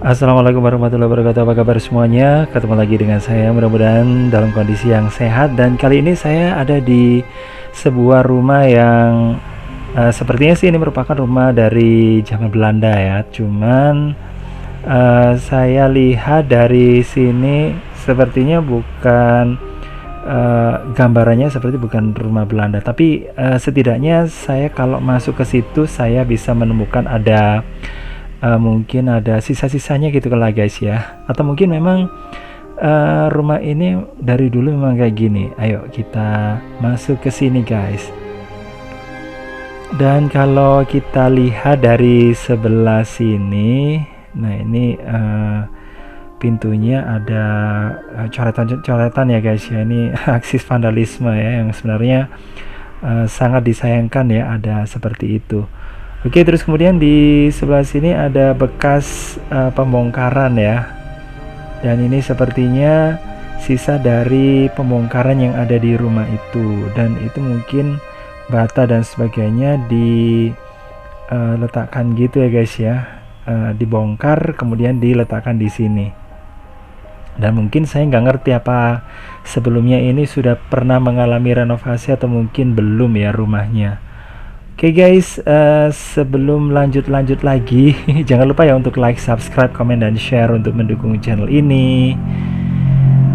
Assalamualaikum warahmatullahi wabarakatuh. Apa kabar semuanya? Ketemu lagi dengan saya, mudah-mudahan dalam kondisi yang sehat. Dan kali ini saya ada di sebuah rumah yang sepertinya sih ini merupakan rumah dari zaman Belanda ya. Cuman saya lihat dari sini sepertinya bukan gambarannya seperti bukan rumah Belanda. Tapi setidaknya saya kalau masuk ke situ saya bisa menemukan ada mungkin ada sisa-sisanya gitu lah guys ya, atau mungkin memang rumah ini dari dulu memang kayak gini. Ayo kita masuk ke sini guys. Dan kalau kita lihat dari sebelah sini, nah ini pintunya ada coretan-coretan ya guys ya. Ini aksi vandalisme ya, yang sebenarnya sangat disayangkan ya ada seperti itu. Oke, terus kemudian di sebelah sini ada bekas pembongkaran ya. Dan ini sepertinya sisa dari pembongkaran yang ada di rumah itu. Dan itu mungkin bata dan sebagainya diletakkan gitu ya guys ya. Dibongkar kemudian diletakkan di sini. Dan mungkin saya nggak ngerti apa sebelumnya ini sudah pernah mengalami renovasi atau mungkin belum ya rumahnya. Oke guys, sebelum lanjut lagi, jangan lupa ya untuk like, subscribe, komen, dan share untuk mendukung channel ini.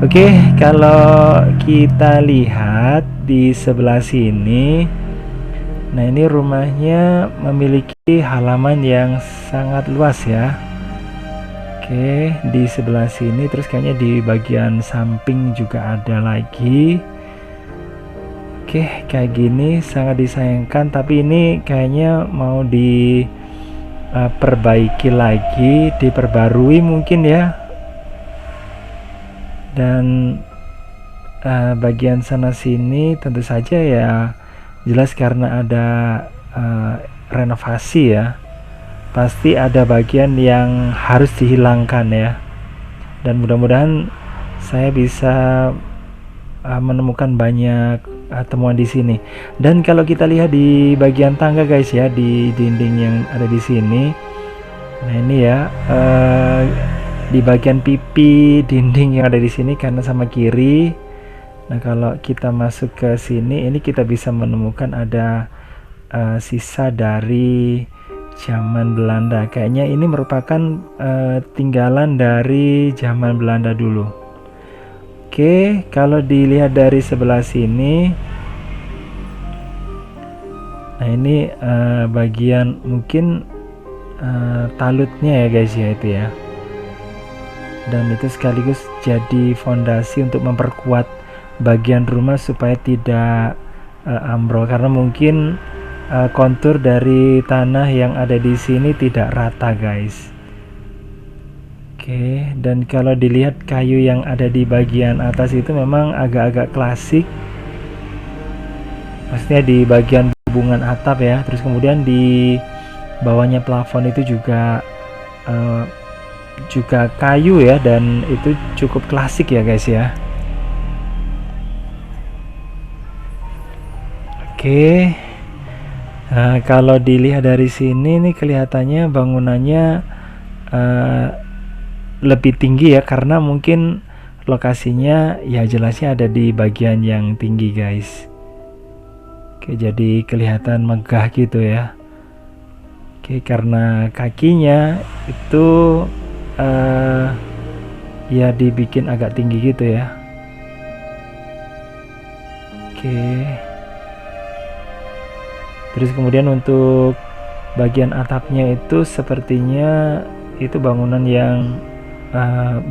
Oke, kalau kita lihat di sebelah sini, nah ini rumahnya memiliki halaman yang sangat luas ya. Oke, di sebelah sini, terus kayaknya di bagian samping juga ada lagi. Oke, kayak gini sangat disayangkan, tapi ini kayaknya mau diperbaiki lagi, diperbarui mungkin ya. Dan bagian sana sini tentu saja ya jelas karena ada renovasi ya. Pasti ada bagian yang harus dihilangkan ya. Dan mudah-mudahan saya bisa menemukan banyak temuan di sini. Dan kalau kita lihat di bagian tangga guys ya, di dinding yang ada di sini, nah ini ya di bagian pipi dinding yang ada di sini kanan sama kiri. Nah kalau kita masuk ke sini, ini kita bisa menemukan ada sisa dari zaman Belanda. Kayaknya ini merupakan tinggalan dari zaman Belanda dulu. Oke, kalau dilihat dari sebelah sini, nah ini bagian mungkin talutnya ya guys ya itu ya. Dan itu sekaligus jadi fondasi untuk memperkuat bagian rumah supaya tidak ambrol, karena mungkin kontur dari tanah yang ada di sini tidak rata guys. Oke, dan kalau dilihat kayu yang ada di bagian atas itu memang agak-agak klasik. Maksudnya di bagian hubungan atap ya. Terus kemudian di bawahnya plafon itu juga kayu ya, dan itu cukup klasik ya guys ya. Oke. Nah, kalau dilihat dari sini nih kelihatannya bangunannya lebih tinggi ya, karena mungkin lokasinya ya jelasnya ada di bagian yang tinggi guys. Oke, jadi kelihatan megah gitu ya. Oke, karena kakinya itu ya dibikin agak tinggi gitu ya. Oke, terus kemudian untuk bagian atapnya itu sepertinya itu bangunan yang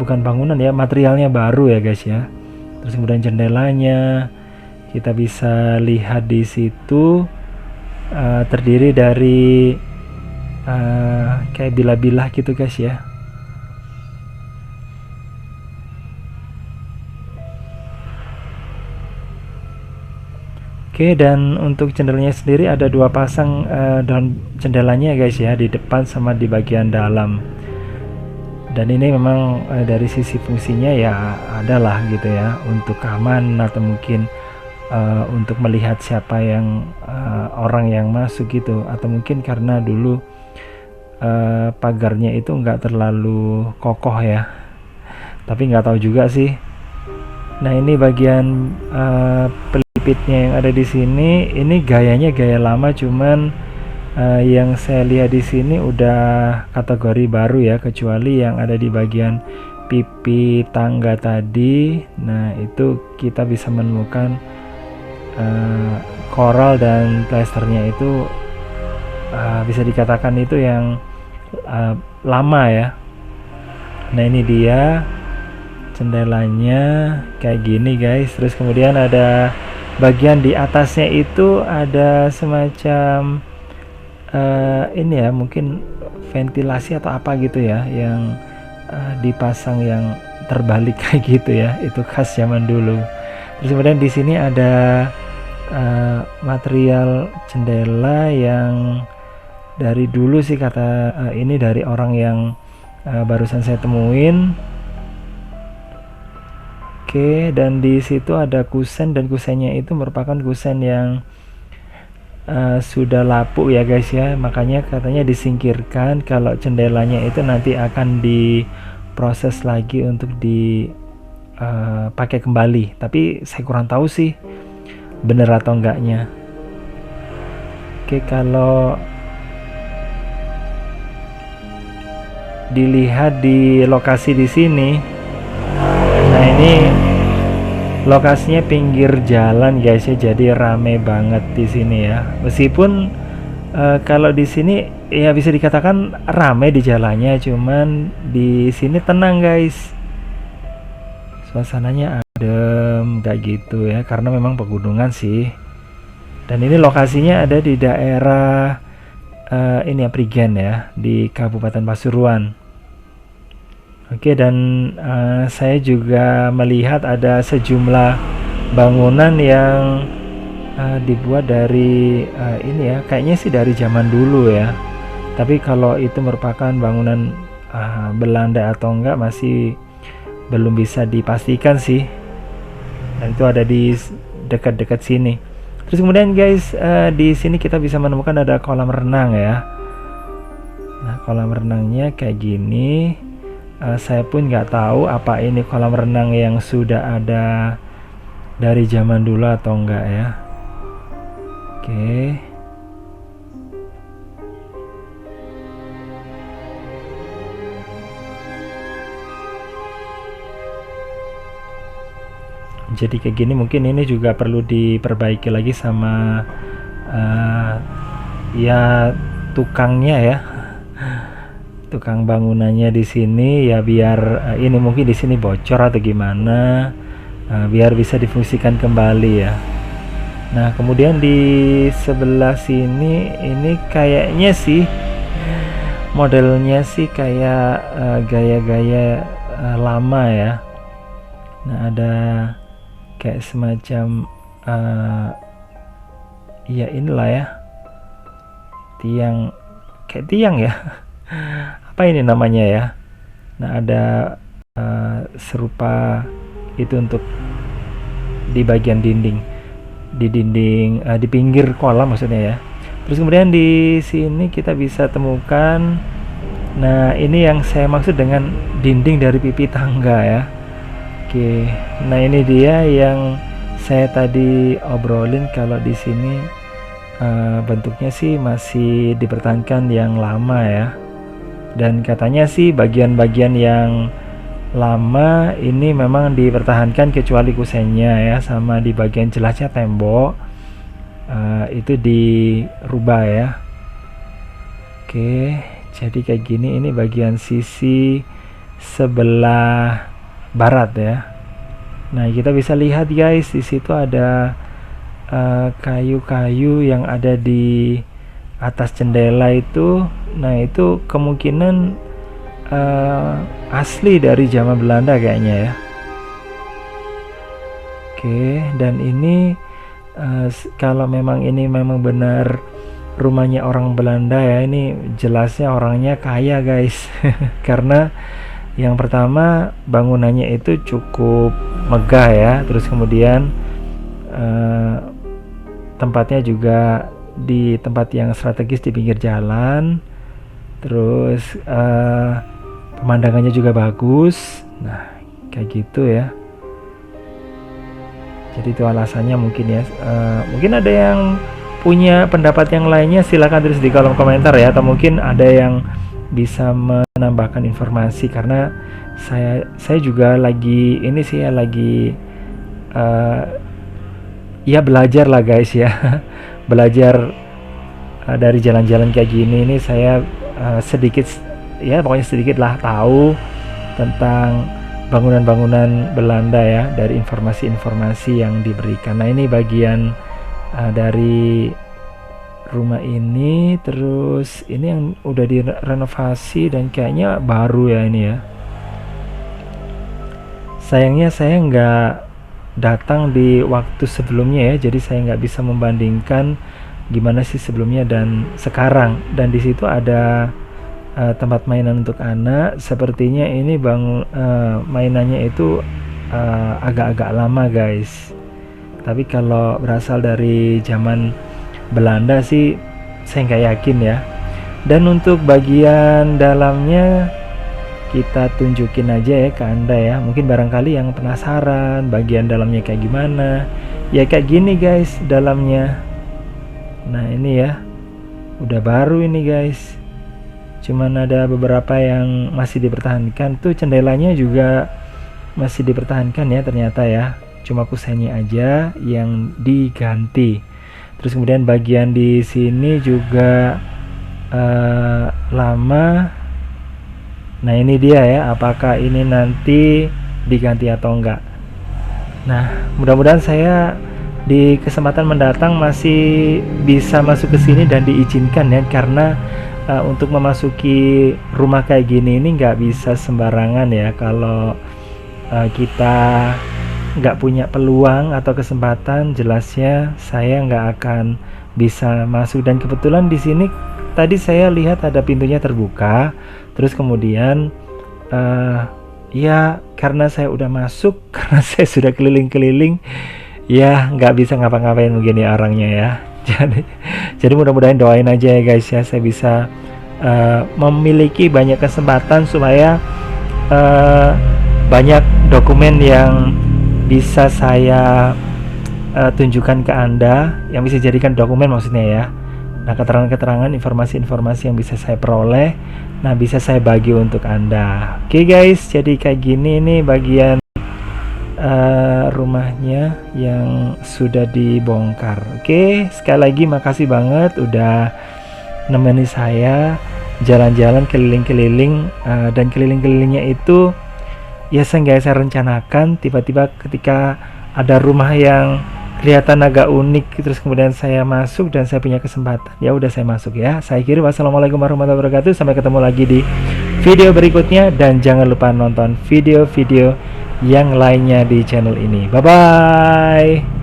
bukan bangunan ya, materialnya baru ya guys ya. Terus kemudian jendelanya kita bisa lihat di situ terdiri dari kayak bilah-bilah gitu guys ya. Oke, dan untuk jendelanya sendiri ada dua pasang daun jendelanya guys ya, di depan sama di bagian dalam. Dan ini memang dari sisi fungsinya ya adalah gitu ya, untuk keamanan atau mungkin untuk melihat siapa yang orang yang masuk gitu, atau mungkin karena dulu pagarnya itu nggak terlalu kokoh ya, tapi nggak tahu juga sih. Nah ini bagian pelipitnya yang ada di sini, ini gayanya gaya lama, cuman yang saya lihat di sini udah kategori baru ya, kecuali yang ada di bagian pipi tangga tadi. Nah itu kita bisa menemukan coral dan plasternya itu bisa dikatakan itu yang lama ya. Nah ini dia jendelanya kayak gini guys. Terus kemudian ada bagian di atasnya itu ada semacam ini ya, mungkin ventilasi atau apa gitu ya, yang dipasang yang terbalik kayak gitu ya, itu khas zaman dulu. Terus kemudian di sini ada material jendela yang dari dulu sih kata ini dari orang yang barusan saya temuin. Oke, dan di situ ada kusen, dan kusennya itu merupakan kusen yang sudah lapuk ya guys ya, makanya katanya disingkirkan kalau jendelanya itu nanti akan diproses lagi untuk dipakai kembali, tapi saya kurang tahu sih bener atau enggaknya. Oke, kalau dilihat di lokasi di sini, nah ini lokasinya pinggir jalan guys ya, jadi rame banget di sini ya. Meskipun kalau di sini ya bisa dikatakan rame di jalannya, cuman di sini tenang guys. Suasananya adem kayak gitu ya, karena memang pegunungan sih. Dan ini lokasinya ada di daerah ini ya, Prigen ya, di Kabupaten Pasuruan. Oke, dan saya juga melihat ada sejumlah bangunan yang dibuat dari ini ya, kayaknya sih dari zaman dulu ya. Tapi kalau itu merupakan bangunan Belanda atau enggak masih belum bisa dipastikan sih. Dan itu ada di dekat-dekat sini. Terus kemudian guys, di sini kita bisa menemukan ada kolam renang ya. Nah, kolam renangnya kayak gini. Saya pun nggak tahu apa ini kolam renang yang sudah ada dari zaman dulu atau enggak ya. Oke. Jadi kayak gini, mungkin ini juga perlu diperbaiki lagi sama ya tukangnya ya. Tukang bangunannya di sini ya, biar ini mungkin di sini bocor atau gimana, biar bisa difungsikan kembali ya. Nah kemudian di sebelah sini ini kayaknya sih modelnya sih kayak gaya-gaya lama ya. Nah ada kayak semacam ya inilah ya, tiang, kayak tiang ya. Apa ini namanya ya. Nah ada serupa itu untuk di bagian dinding, di dinding di pinggir kolam maksudnya ya. Terus kemudian di sini kita bisa temukan, nah ini yang saya maksud dengan dinding dari pipi tangga ya. Oke, nah ini dia yang saya tadi obrolin, kalau di sini bentuknya sih masih dipertahankan yang lama ya. Dan katanya sih bagian-bagian yang lama ini memang dipertahankan kecuali kusennya ya, sama di bagian jelasnya tembok itu dirubah ya. Oke, jadi kayak gini, ini bagian sisi sebelah barat ya. Nah kita bisa lihat guys, di situ ada kayu-kayu yang ada di atas jendela itu. Nah itu kemungkinan asli dari zaman Belanda kayaknya ya. Oke, dan ini kalau memang ini memang benar rumahnya orang Belanda ya, ini jelasnya orangnya kaya guys. Karena yang pertama bangunannya itu cukup megah ya, terus kemudian tempatnya juga di tempat yang strategis di pinggir jalan. terus pemandangannya juga bagus. Nah, kayak gitu ya. Jadi itu alasannya mungkin ya. Mungkin ada yang punya pendapat yang lainnya, silahkan tulis di kolom komentar ya, atau mungkin ada yang bisa menambahkan informasi, karena saya juga lagi ini sih ya, lagi ya belajar lah guys ya. Belajar dari jalan-jalan kayak gini ini saya sedikit ya, pokoknya sedikit lah tahu tentang bangunan-bangunan Belanda ya, dari informasi-informasi yang diberikan. Nah, ini bagian dari rumah ini. Terus ini yang udah direnovasi dan kayaknya baru ya ini ya. Sayangnya saya nggak datang di waktu sebelumnya ya, jadi saya nggak bisa membandingkan gimana sih sebelumnya dan sekarang. Dan di situ ada tempat mainan untuk anak. Sepertinya ini mainannya itu agak-agak lama guys, tapi kalau berasal dari zaman Belanda sih saya nggak yakin ya. Dan untuk bagian dalamnya kita tunjukin aja ya ke anda ya, mungkin barangkali yang penasaran bagian dalamnya kayak gimana ya. Kayak gini guys dalamnya. Nah ini ya, udah baru ini guys, cuman ada beberapa yang masih dipertahankan. Tuh jendelanya juga masih dipertahankan ya ternyata ya, cuma kusennya aja yang diganti. Terus kemudian bagian di sini juga lama. Nah ini dia ya, apakah ini nanti diganti atau enggak. Nah mudah-mudahan saya di kesempatan mendatang masih bisa masuk ke sini dan diizinkan ya, karena untuk memasuki rumah kayak gini ini nggak bisa sembarangan ya. Kalau kita nggak punya peluang atau kesempatan, jelasnya saya nggak akan bisa masuk. Dan kebetulan di sini tadi saya lihat ada pintunya terbuka, terus kemudian ya karena saya udah masuk, karena saya sudah keliling-keliling ya, nggak bisa ngapa-ngapain mungkin ya orangnya ya. Jadi mudah-mudahan doain aja ya guys ya, saya bisa memiliki banyak kesempatan supaya banyak dokumen yang bisa saya tunjukkan ke anda, yang bisa jadikan dokumen maksudnya ya. Nah keterangan-keterangan, informasi-informasi yang bisa saya peroleh, nah bisa saya bagi untuk anda. Oke guys, jadi kayak gini nih bagian rumahnya yang sudah dibongkar. Oke, sekali lagi makasih banget udah nemeni saya jalan-jalan keliling-keliling, dan keliling-kelilingnya itu ya nggak saya rencanakan. Tiba-tiba ketika ada rumah yang kelihatan agak unik, terus kemudian saya masuk dan saya punya kesempatan, ya udah saya masuk ya. Saya kira wassalamualaikum warahmatullahi wabarakatuh. Sampai ketemu lagi di video berikutnya, dan jangan lupa nonton video-video yang lainnya di channel ini. Bye bye.